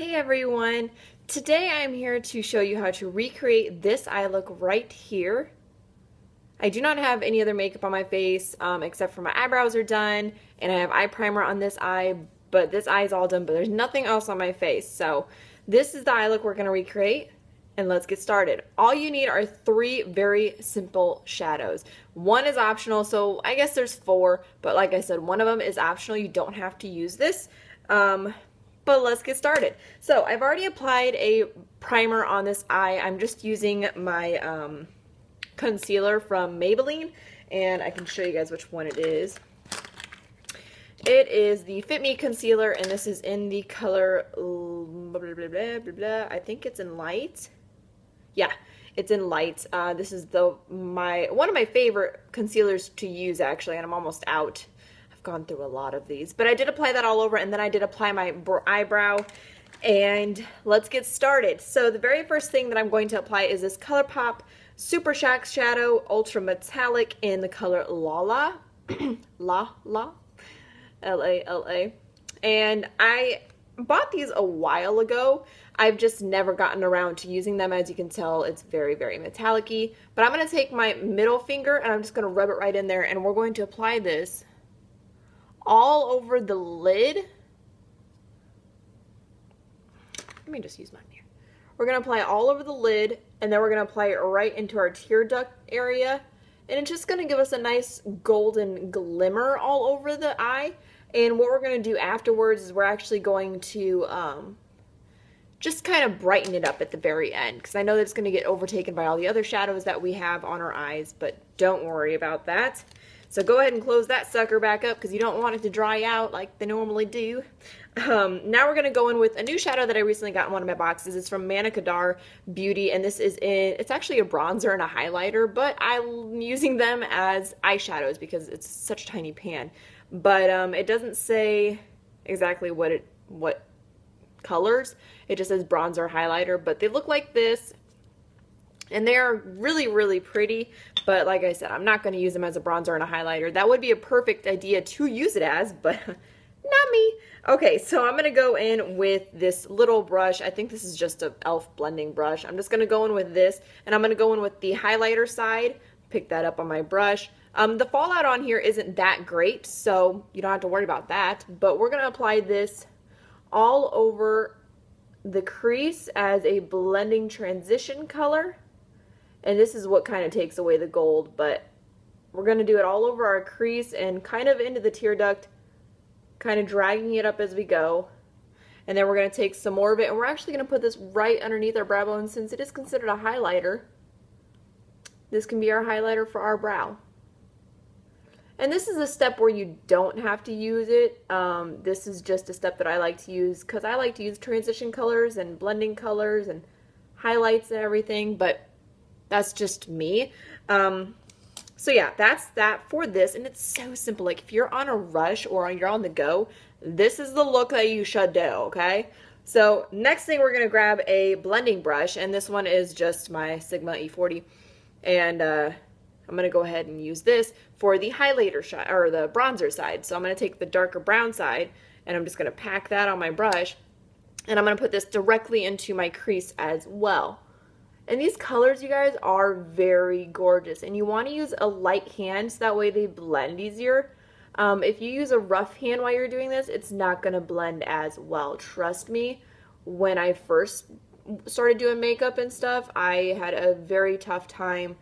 Hey everyone! Today I'm here to show you how to recreate this eye look right here. I do not have any other makeup on my face except for my eyebrows are done and I have eye primer on this eye, but this eye is all done, but there's nothing else on my face. So this is the eye look we're going to recreate and let's get started. All you need are three very simple shadows. One is optional, so I guess there's four, but like I said, one of them is optional. You don't have to use this. But let's get started. So I've already applied a primer on this eye. I'm just using my concealer from Maybelline, and I can show you guys which one it is. It is the Fit Me concealer, and this is in the color blah, blah, blah, blah, blah, blah. I think it's in light. Yeah, it's in light. This is one of my favorite concealers to use actually, and I'm almost out. Gone through a lot of these, but I did apply that all over, and then I did apply my eyebrow, and let's get started. So the very first thing that I'm going to apply is this Colourpop Super Shack Shadow Ultra Metallic in the color LaLa. LaLa, L-A-L-A. And I bought these a while ago. I've just never gotten around to using them. As you can tell, it's very, very metallic-y. But I'm going to take my middle finger, and I'm just going to rub it right in there, and we're going to apply this all over the lid. Let me just use mine here. We're going to apply it all over the lid, and then we're going to apply it right into our tear duct area. And it's just going to give us a nice golden glimmer all over the eye. And what we're going to do afterwards is we're actually going to just kind of brighten it up at the very end, because I know that it's going to get overtaken by all the other shadows that we have on our eyes, but don't worry about that. So go ahead and close that sucker back up because you don't want it to dry out like they normally do. Now we're going to go in with a new shadow that I recently got in one of my boxes. It's from Manna Kadar Beauty, and this is it's actually a bronzer and a highlighter, but I'm using them as eyeshadows because it's such a tiny pan. But it doesn't say exactly what colors. It just says bronzer highlighter, but they look like this. And they are really, really pretty, but like I said, I'm not going to use them as a bronzer and a highlighter. That would be a perfect idea to use it as, but not me. Okay, so I'm going to go in with this little brush. I think this is just an e.l.f. blending brush. I'm just going to go in with this, and I'm going to go in with the highlighter side, pick that up on my brush. The fallout on here isn't that great, so you don't have to worry about that, but we're going to apply this all over the crease as a blending transition color. And this is what kind of takes away the gold, but we're going to do it all over our crease and kind of into the tear duct, kind of dragging it up as we go. And then we're going to take some more of it, and we're actually going to put this right underneath our brow bone. Since it is considered a highlighter, this can be our highlighter for our brow. And this is a step where you don't have to use it. This is just a step that I like to use because I like to use transition colors and blending colors and highlights and everything, but that's just me. So yeah, that's that for this, and it's so simple. Like if you're on a rush or you're on the go, this is the look that you should do, okay? So next thing, we're gonna grab a blending brush, and this one is just my Sigma E40, and I'm gonna go ahead and use this for the highlighter side, or the bronzer side. So I'm gonna take the darker brown side, and I'm just gonna pack that on my brush, and I'm gonna put this directly into my crease as well. And these colors, you guys, are very gorgeous. And you want to use a light hand so that way they blend easier. If you use a rough hand while you're doing this, it's not going to blend as well. Trust me, when I first started doing makeup and stuff, I had a very tough time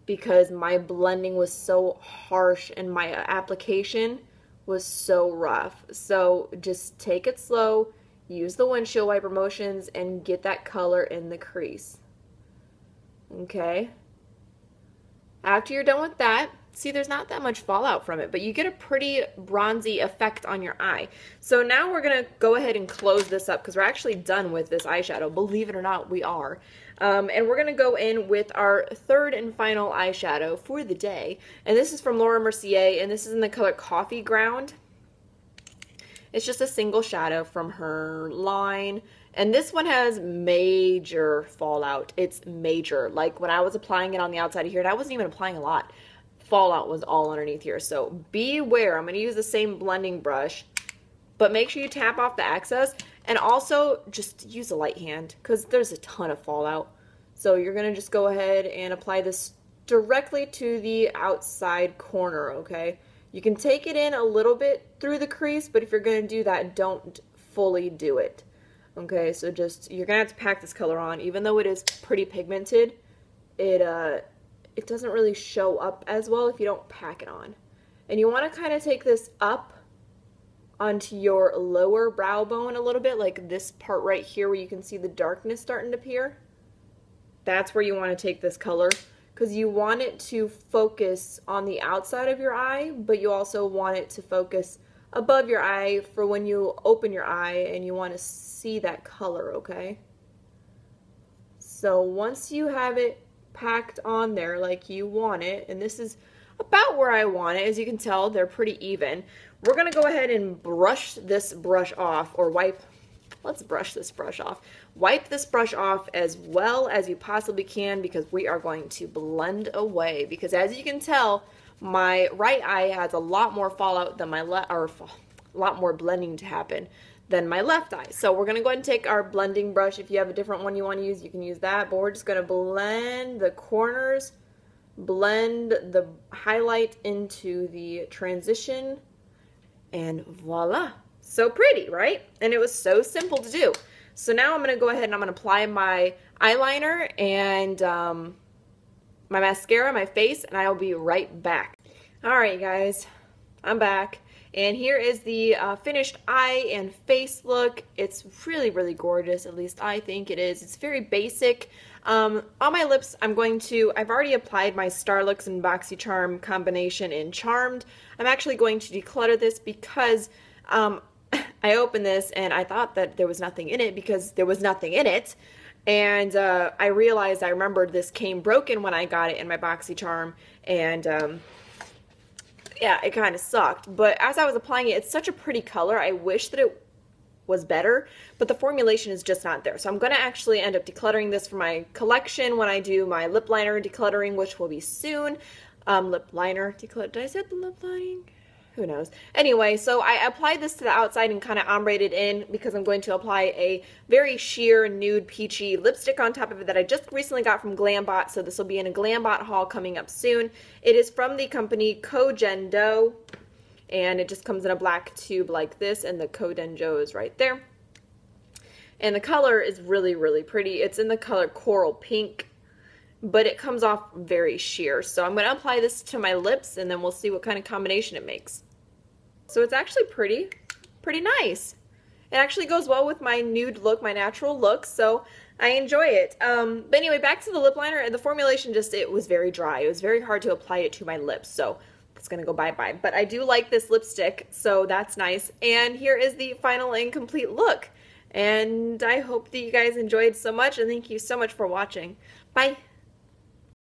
because my blending was so harsh and my application was so rough. So just take it slow, use the windshield wiper motions, and get that color in the crease. Okay, after you're done with that, see, there's not that much fallout from it, but you get a pretty bronzy effect on your eye. So now we're going to go ahead and close this up because we're actually done with this eyeshadow. Believe it or not, we are. And we're going to go in with our third and final eyeshadow for the day. And this is from Mercier, and this is in the color Coffee Ground. It's just a single shadow from her line. And this one has major fallout. It's major. Like when I was applying it on the outside of here, and I wasn't even applying a lot, fallout was all underneath here. So beware. I'm going to use the same blending brush, but make sure you tap off the excess. And also just use a light hand because there's a ton of fallout. So you're going to just go ahead and apply this directly to the outside corner, okay? You can take it in a little bit through the crease, but if you're going to do that, don't fully do it. Okay, so just, you're going to have to pack this color on. Even though it is pretty pigmented, it doesn't really show up as well if you don't pack it on. And you want to kind of take this up onto your lower brow bone a little bit, like this part right here where you can see the darkness starting to appear. That's where you want to take this color, because you want it to focus on the outside of your eye, but you also want it to focus above your eye for when you open your eye and you want to see that color, okay? So once you have it packed on there like you want it, and this is about where I want it, as you can tell, they're pretty even. We're going to go ahead and brush this brush off, or let's brush this brush off. Wipe this brush off as well as you possibly can, because we are going to blend away, because as you can tell, my right eye has a lot more fallout than my left, or a lot more blending to happen than my left eye. So we're going to go ahead and take our blending brush. If you have a different one you want to use, you can use that, but we're just going to blend the corners, blend the highlight into the transition, and voila. So pretty, right? And it was so simple to do. So now I'm going to go ahead and I'm going to apply my eyeliner and my mascara, my face, and I'll be right back. All right, guys, I'm back. And here is the finished eye and face look. It's really, really gorgeous. At least I think it is. It's very basic. On my lips, I've already applied my Starlooks and Boxycharm combination in Charmed. I'm actually going to declutter this because I opened this and I thought that there was nothing in it, because there was nothing in it. And I remembered this came broken when I got it in my Boxycharm, and yeah, it kind of sucked. But as I was applying it, it's such a pretty color. I wish that it was better, but the formulation is just not there. So I'm going to actually end up decluttering this for my collection when I do my lip liner decluttering, which will be soon. Lip liner declutter. Did I say lip lining? Who knows? Anyway, so I applied this to the outside and kind of ombre it in, because I'm going to apply a very sheer nude peachy lipstick on top of it that I just recently got from Glambot. So this will be in a Glambot haul coming up soon. It is from the company Jen Doh, and it just comes in a black tube like this, and the Jen Doh is right there. And the color is really, really pretty. It's in the color Coral Pink, but it comes off very sheer. So I'm going to apply this to my lips, and then we'll see what kind of combination it makes. So it's actually pretty nice. It actually goes well with my nude look, my natural look, so I enjoy it. But anyway, back to the lip liner. The formulation it was very dry. It was very hard to apply it to my lips, so it's going to go bye-bye. But I do like this lipstick, so that's nice. And here is the final and complete look. And I hope that you guys enjoyed so much, and thank you so much for watching. Bye!